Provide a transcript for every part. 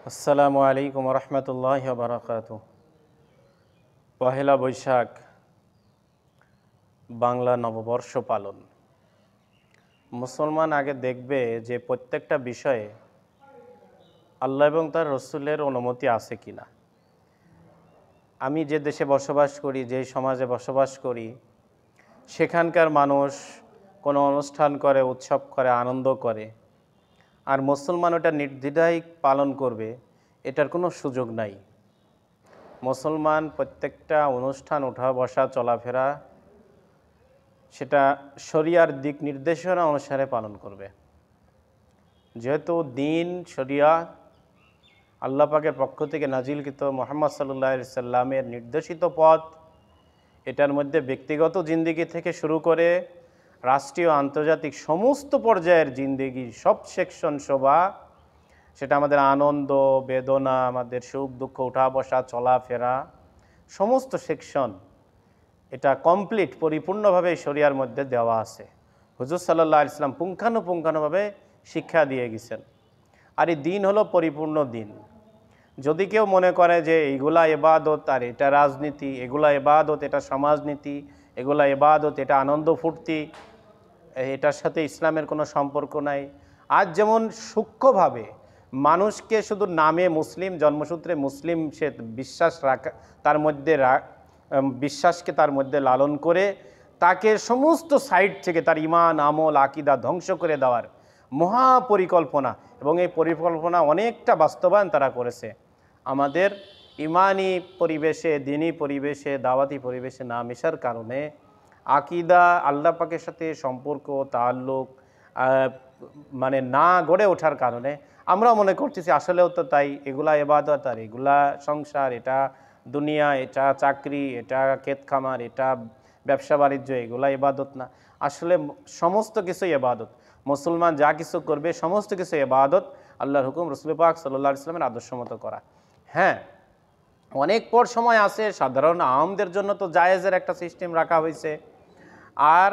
আসসালামু আলাইকুম রহমতুল্লাহ বারাকাত। পহেলা বৈশাখ বাংলা নববর্ষ পালন। মুসলমান আগে দেখবে যে প্রত্যেকটা বিষয়ে আল্লাহ এবং তার রসুলের অনুমতি আছে কিনা। আমি যে দেশে বসবাস করি, যে সমাজে বসবাস করি, সেখানকার মানুষ কোনো অনুষ্ঠান করে, উৎসব করে, আনন্দ করে, আর মুসলমান ওটা নির্দ্বিধায় পালন করবে, এটার কোনো সুযোগ নাই। মুসলমান প্রত্যেকটা অনুষ্ঠান, উঠা বসা, চলাফেরা সেটা শরিয়ার দিক নির্দেশনা অনুসারে পালন করবে। যেহেতু দিন শরিয়া আল্লাহ পাকের পক্ষ থেকে নাজিলকৃত মুহাম্মদ সাল্লাল্লাহু আলাইহি সাল্লামের নির্দেশিত পথ, এটার মধ্যে ব্যক্তিগত জিন্দেগি থেকে শুরু করে রাষ্ট্রীয় আন্তর্জাতিক সমস্ত পর্যায়ের জিন্দেগি, সব সেকশন শোভা, সেটা আমাদের আনন্দ বেদনা, আমাদের সুখ দুঃখ, উঠা বসা চলাফেরা, সমস্ত সেকশন এটা কমপ্লিট পরিপূর্ণভাবে শরিয়ার মধ্যে দেওয়া আছে। হুজুর সাল্লাল্লাহু আলাইহি সাল্লাম পুঙ্খানুপুঙ্খানুভাবে শিক্ষা দিয়ে গেছেন। আর এই দিন হলো পরিপূর্ণ দিন। যদি কেউ মনে করে যে এইগুলা ইবাদত আর এটা রাজনীতি, এগুলা ইবাদত এটা সমাজনীতি, এগুলা ইবাদত এটা আনন্দ ফুর্তি, এটার সাথে ইসলামের কোনো সম্পর্ক নাই। আজ যেমন সূক্ষ্মভাবে মানুষকে শুধু নামে মুসলিম, জন্মসূত্রে মুসলিম সে বিশ্বাস রাখা, তার মধ্যে বিশ্বাসকে তার মধ্যে লালন করে তাকে সমস্ত সাইড থেকে তার ইমান, আমল, আকিদা ধ্বংস করে দেওয়ার মহা পরিকল্পনা, এবং এই পরিকল্পনা অনেকটা বাস্তবায়ন তারা করেছে। আমাদের ইমানি পরিবেশে, দিনী পরিবেশে, দাওয়াতি পরিবেশে না মেশার কারণে, আকিদা আল্লাহ পাকের সাথে সম্পর্ক তাল্লুক মানে না গড়ে ওঠার কারণে আমরা মনে করতেছি আসলেও তো তাই, এগুলা ইবাদত আর এগুলা সংসার, এটা দুনিয়া, এটা চাকরি, এটা ক্ষেত খামার, এটা ব্যবসা বাণিজ্য, এগুলা ইবাদত না। আসলে সমস্ত কিছু ইবাদত। মুসলমান যা কিছু করবে সমস্ত কিছু ইবাদত, আল্লাহর হুকুম, রাসূল পাক সাল্লাল্লাহু আলাইহি সাল্লামের আদর্শ মতো করা। হ্যাঁ, অনেক পর সময় আছে সাধারণ আওয়ামদের জন্য তো জায়েজের একটা সিস্টেম রাখা হয়েছে, আর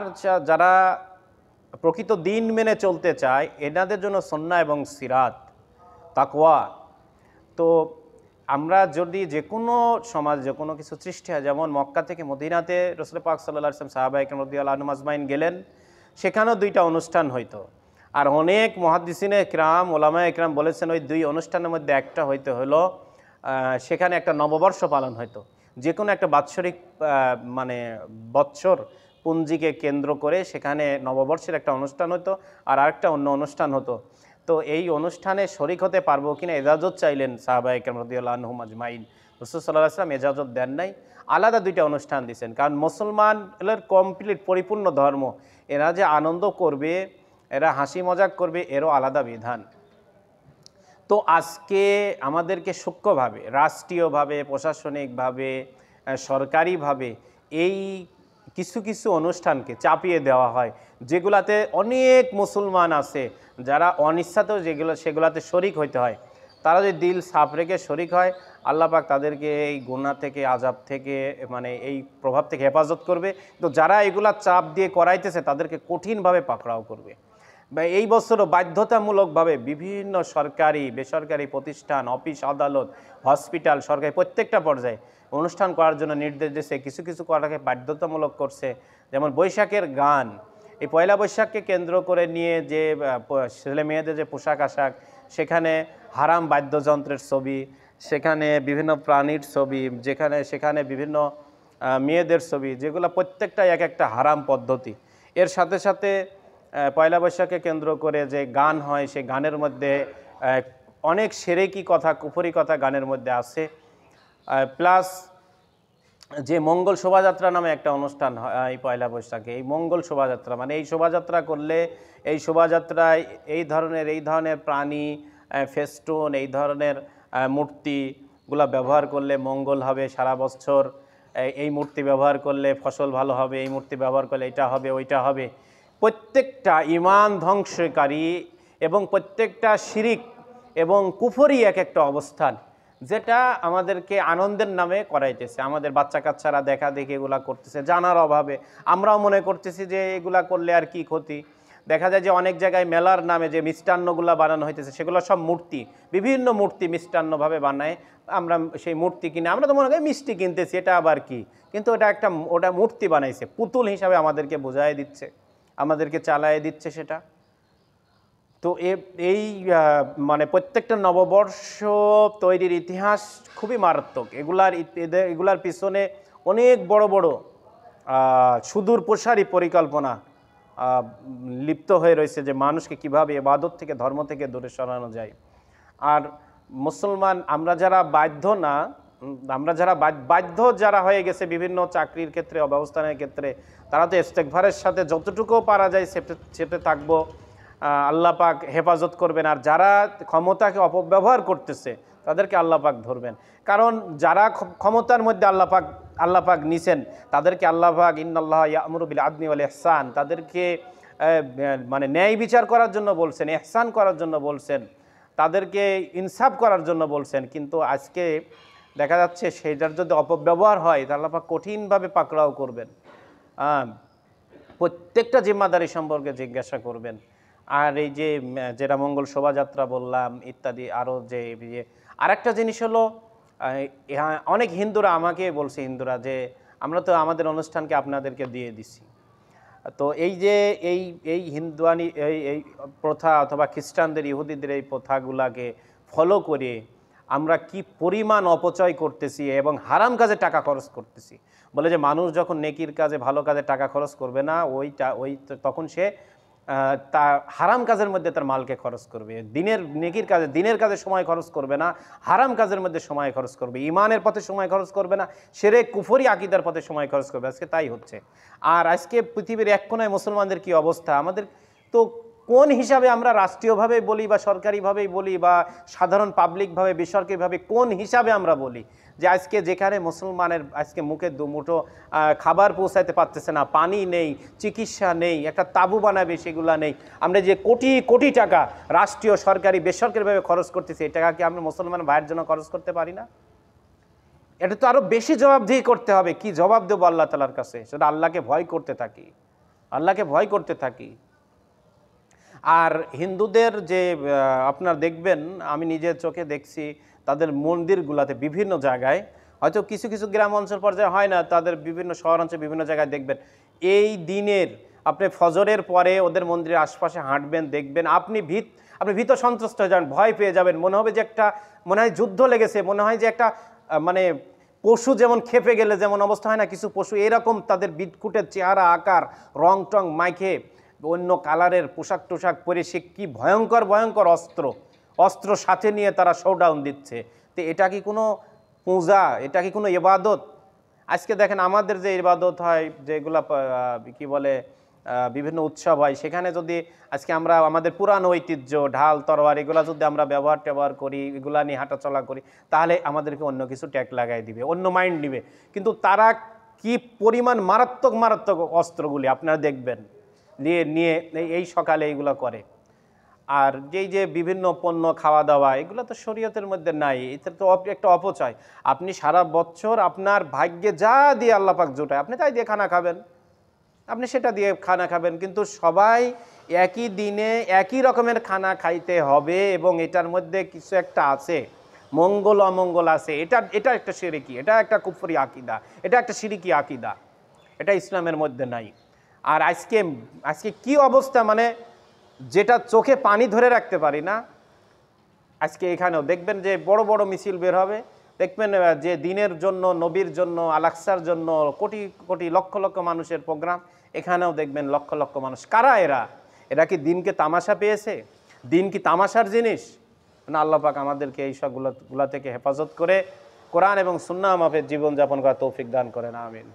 যারা প্রকৃত দিন মেনে চলতে চায় এনাদের জন্য সুন্নাহ এবং সিরাত, তাকওয়া। তো আমরা যদি যে কোনো সমাজ, যে কোনো কিছু সৃষ্টি হয়, যেমন মক্কা থেকে মদিনাতে রাসূল পাক সাল্লাল্লাহু আলাইহি ওয়াসাল্লাম সাহাবায়ে কেরাম রাদিয়াল্লাহু আনহুম আজমাইন গেলেন, সেখানেও দুইটা অনুষ্ঠান হইতো। আর অনেক মুহাদ্দিসিনে কিরাম, ওলামায়ে কিরাম বলেছেন ওই দুই অনুষ্ঠানের মধ্যে একটা হইতে হলো সেখানে একটা নববর্ষ পালন হইতো। যে কোনো একটা বাৎসরিক মানে বৎসর পুঞ্জিকে কেন্দ্র করে সেখানে নববর্ষের একটা অনুষ্ঠান হতো, আর আরেকটা অন্য অনুষ্ঠান হতো। তো এই অনুষ্ঠানে শরিক হতে পারবো কিনা এজাজত চাইলেন সাহাবায়ে কেরাম রাদিয়াল্লাহু আনহুম আজমাইন। রাসূল সাল্লাল্লাহু আলাইহি ওয়াসাল্লাম এজাজত দেন নাই, আলাদা দুইটা অনুষ্ঠান দিয়েছেন। কারণ মুসলমানের কমপ্লিট পরিপূর্ণ ধর্ম, এরা যে আনন্দ করবে, এরা হাসি মজাক করবে, এরও আলাদা বিধান। তো আজকে আমাদেরকে সূক্ষ্মভাবে, রাষ্ট্রীয়ভাবে, প্রশাসনিকভাবে, সরকারিভাবে এই কিছু কিছু অনুষ্ঠানকে চাপিয়ে দেওয়া হয়, যেগুলাতে অনেক মুসলমান আছে যারা অনিচ্ছাতেও সেগুলাতে শরিক হইতে হয়। তারা যদি দিল সাফ রেখে শরিক হয়, আল্লাহ পাক তাদেরকে এই গুনাহ থেকে, আযাব থেকে, মানে এই প্রভাব থেকে হেফাজত করবে। তো যারা এগুলা চাপ দিয়ে করাইতেছে তাদেরকে কঠিনভাবে পাকড়াও করবে। বা এই বছরও বাধ্যতামূলকভাবে বিভিন্ন সরকারি বেসরকারি প্রতিষ্ঠান, অফিস আদালত, হসপিটাল, সরকারি প্রত্যেকটা পর্যায়ে অনুষ্ঠান করার জন্য নির্দেশ দিয়েছে। কিছু কিছু করাকে বাধ্যতামূলক করছে। যেমন বৈশাখের গান, এই পয়লা বৈশাখকে কেন্দ্র করে নিয়ে যে ছেলে মেয়েদের যে পোশাক আশাক, সেখানে হারাম বাদ্যযন্ত্রের ছবি, সেখানে বিভিন্ন প্রাণীর ছবি, সেখানে বিভিন্ন মেয়েদের ছবি, যেগুলো প্রত্যেকটাই এক একটা হারাম পদ্ধতি। এর সাথে সাথে পয়লা বৈশাখকে কেন্দ্র করে যে গান হয়, সেই গানের মধ্যে অনেক সেরেকি কথা, কুফরি কথা গানের মধ্যে আছে। প্লাস যে মঙ্গল শোভাযাত্রা নামে একটা অনুষ্ঠান হয় এই পয়লা বৈশাখে, এই মঙ্গল শোভাযাত্রা মানে এই শোভাযাত্রা করলে, এই শোভাযাত্রায় এই ধরনের প্রাণী, ফেস্টুন, এই ধরনের মূর্তিগুলা ব্যবহার করলে মঙ্গল হবে সারা বছর, এই মূর্তি ব্যবহার করলে ফসল ভালো হবে, এই মূর্তি ব্যবহার করলে এটা হবে ওইটা হবে। প্রত্যেকটা ঈমান ধ্বংসকারী এবং প্রত্যেকটা শিরিক এবং কুফরি এক একটা অবস্থান, যেটা আমাদেরকে আনন্দের নামে করাইতেছে। আমাদের বাচ্চা কাচ্চারা দেখা দেখি এগুলা করতেছে জানার অভাবে। আমরাও মনে করতেছি যে এগুলা করলে আর কি ক্ষতি। দেখা যায় যে অনেক জায়গায় মেলার নামে যে মিষ্টান্নগুলো বানানো হইতেছে সেগুলো সব মূর্তি, বিভিন্ন মূর্তি মিষ্টান্নভাবে বানায়। আমরা সেই মূর্তি কিনে আমরা তো মনে করি মিষ্টি কিনতেছি, এটা আবার কি, কিন্তু ওটা মূর্তি বানাইছে, পুতুল হিসাবে আমাদেরকে বোঝায় দিচ্ছে, আমাদেরকে চালায় দিচ্ছে সেটা। তো এই মানে প্রত্যেকটা নববর্ষ তৈরির ইতিহাস খুবই মারাত্মক। এগুলার পিছনে অনেক বড় বড় সুদূর প্রসারী পরিকল্পনা লিপ্ত হয়ে রয়েছে, যে মানুষকে কিভাবে ইবাদত থেকে, ধর্ম থেকে দূরে সরানো যায়। আর মুসলমান আমরা যারা বাধ্য যারা হয়ে গেছে বিভিন্ন চাকরির ক্ষেত্রে, অবস্থানের ক্ষেত্রে, তারা তো ইস্তেগফারের সাথে যতটুকু পারা যায় চেপে থাকবো, আল্লাহ পাক হেফাজত করবেন। আর যারা ক্ষমতাকে অপব্যবহার করতেছে তাদেরকে আল্লাহ পাক ধরবেন, কারণ যারা ক্ষমতার মধ্যে আল্লাহ পাক নিছেন তাদেরকে আল্লাহ পাক ইন্নাল্লাহ ইয়া'মুরু বিল আদলি ওয়াল ইহসান, তাদেরকে মানে ন্যায় বিচার করার জন্য বলছেন, ইহসান করার জন্য বলছেন, তাদেরকে ইনসাফ করার জন্য বলছেন। কিন্তু আজকে দেখা যাচ্ছে সেইটার যদি অপব্যবহার হয় তাহলে আল্লাহ পাক কঠিনভাবে পাকড়াও করবেন, প্রত্যেকটা জিম্মাদারি সম্পর্কে জিজ্ঞাসা করবেন। আর এই যে যেটা মঙ্গল শোভাযাত্রা বললাম ইত্যাদি, আরও যে আরেকটা জিনিস হলো, অনেক হিন্দুরা আমাকে বলছে, যে আমরা তো আমাদের অনুষ্ঠানকে আপনাদেরকে দিয়ে দিছি, তো এই যে এই হিন্দুয়ানি এই প্রথা অথবা খ্রিস্টানদের, ইহুদিদের এই প্রথাগুলাকে ফলো করে আমরা কি পরিমাণ অপচয় করতেছি এবং হারাম কাজে টাকা খরচ করতেছি। বলে যে মানুষ যখন নেকির কাজে, ভালো কাজে টাকা খরচ করবে না, তখন সে তা হারাম কাজের মধ্যে তার মালকে খরচ করবে। দিনের কাজে সময় খরচ করবে না, হারাম কাজের মধ্যে সময় খরচ করবে। ইমানের পথে সময় খরচ করবে না, শিরক কুফরি আকীদার পথে সময় খরচ করবে। আজকে তাই হচ্ছে। আর আজকে পৃথিবীর এক কোনায় মুসলমানদের কি অবস্থা, আমাদের তো কোন হিসাবে আমরা রাষ্ট্রীয়ভাবে বলি বা সরকারিভাবেই বলি বা সাধারণ পাবলিকভাবে, বেসরকারিভাবে কোন হিসাবে আমরা বলি যে আজকে যেখানে মুসলমানের আজকে মুখে দুমুঠো খাবার পৌঁছাইতে পারতেছে না, পানি নেই, চিকিৎসা নেই, একটা তাঁবু বানাবে সেগুলা নেই, আমরা যে কোটি কোটি টাকা রাষ্ট্রীয়, সরকারি, বেসরকারিভাবে খরচ করতেছি, এই টাকা কি আমরা মুসলমান ভাইয়ের জন্য খরচ করতে পারি না? এটা তো আরো বেশি জবাবদিহি করতে হবে। কি জবাব দেবো আল্লাহ তাআলার কাছে? সেটা আল্লাহকে ভয় করতে থাকি। আর হিন্দুদের যে আপনার দেখবেন, আমি নিজের চোখে দেখছি তাদের মন্দিরগুলাতে বিভিন্ন জায়গায়, হয়তো কিছু কিছু গ্রাম অঞ্চল পর্যায়ে হয় না, তাদের বিভিন্ন শহর অঞ্চল বিভিন্ন জায়গায় দেখবেন এই দিনের আপনি ফজরের পরে ওদের মন্দিরের আশপাশে হাঁটবেন, দেখবেন আপনি ভীত সন্ত্রস্ত হয়ে যাবেন, ভয় পেয়ে যাবেন। মনে হয় যুদ্ধ লেগেছে, মনে হয় যে একটা মানে পশু যেমন খেপে গেলে যেমন অবস্থা হয় না, কিছু পশু এরকম তাদের বিটকুটের চেহারা, আকার, রং টং মাইখে, অন্য কালারের পোশাক টোশাক পরে সে কি ভয়ঙ্কর ভয়ঙ্কর অস্ত্র সাথে নিয়ে তারা শোডাউন দিচ্ছে। তো এটা কি কোনো পূজা? এটা কি কোনো ইবাদত? আজকে দেখেন আমাদের যে ইবাদত হয়, যেগুলা কি বলে বিভিন্ন উৎসব হয়, সেখানে যদি আজকে আমরা আমাদের পুরানো ঐতিহ্য, ঢাল তরোয়ার, এগুলা যদি আমরা ব্যবহার করি, এগুলা নিয়ে হাঁটাচলা করি, তাহলে আমাদেরকে অন্য কিছু ট্যাগ লাগাই দিবে, অন্য মাইন্ড নিবে। কিন্তু তারা কি পরিমাণ মারাত্মক অস্ত্রগুলি আপনারা দেখবেন নিয়ে এই সকালে এইগুলো করে। আর যে বিভিন্ন পণ্য, খাওয়া দাওয়া, এগুলো তো শরীয়তের মধ্যে নাই, এটা তো একটা অপচয়। আপনি সারা বছর আপনার ভাগ্যে যা দিয়ে আল্লাহ পাক জোটায়, আপনি তাই দিয়ে খানা খাবেন, আপনি সেটা দিয়ে খানা খাবেন। কিন্তু সবাই একই দিনে একই রকমের খানা খাইতে হবে এবং এটার মধ্যে কিছু একটা আছে, মঙ্গল অমঙ্গল আছে। এটা একটা শিরকি, এটা একটা কুফরি আকীদা, এটা একটা শিরকি আকীদা, এটা ইসলামের মধ্যে নাই। আর আজকে কি অবস্থা, মানে যেটা চোখে পানি ধরে রাখতে পারি না। আজকে এখানেও দেখবেন যে বড় বড় মিছিল বের হবে, দেখবেন যে দিনের জন্য, নবীর জন্য, আল-আকসার জন্য কোটি কোটি লক্ষ লক্ষ মানুষের প্রোগ্রাম, এখানেও দেখবেন লক্ষ লক্ষ মানুষ। কারা এরা কি দিনকে তামাশা পেয়েছে? দিন কি তামাশার জিনিস না? আল্লাহ পাক আমাদেরকে এই সবগুলা থেকে হেফাজত করে কোরআন এবং সুন্নাহ মাফিক জীবনযাপন করার তৌফিক দান করেন, আমিন।